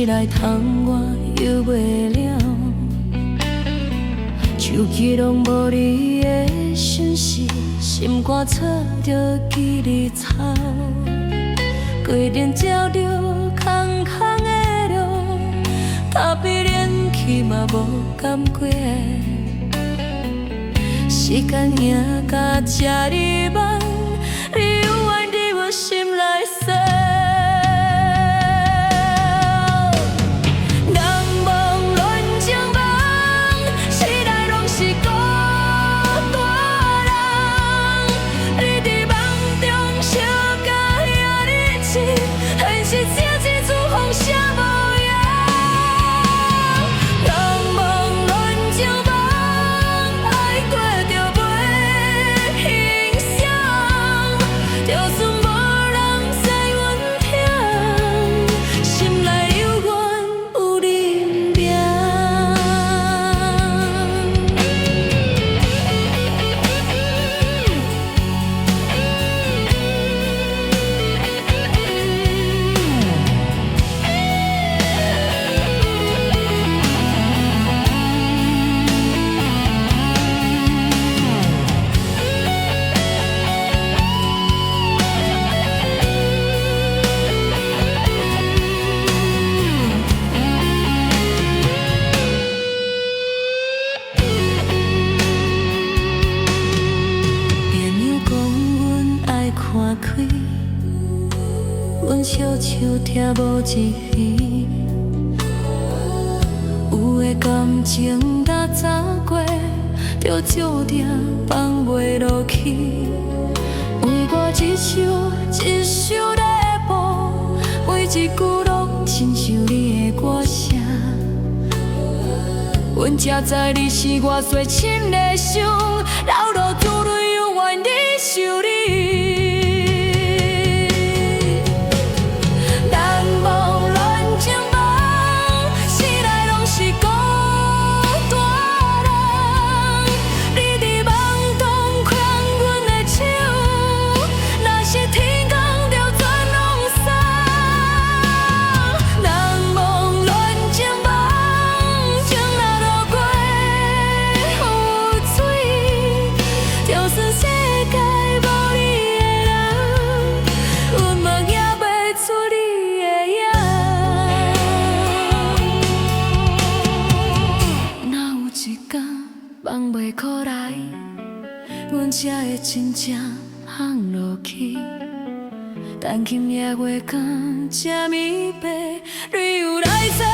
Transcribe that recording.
时来通我又袂了，手机拢无你的讯息，心肝插着记忆草，规定照着空空的路，踏比连去嘛无甘过。时间行到这哩晚，你犹原伫我心内说。 阮悄悄听无一耳，有的感情若早过，就注定放袂落去。为我一首一首在谱，每一句拢亲像你的歌声。阮才知你是我最深的伤，流落珠泪犹原伫想你。 放袂过来，阮才会真正放落去。等今夜月光这暝白，你又来。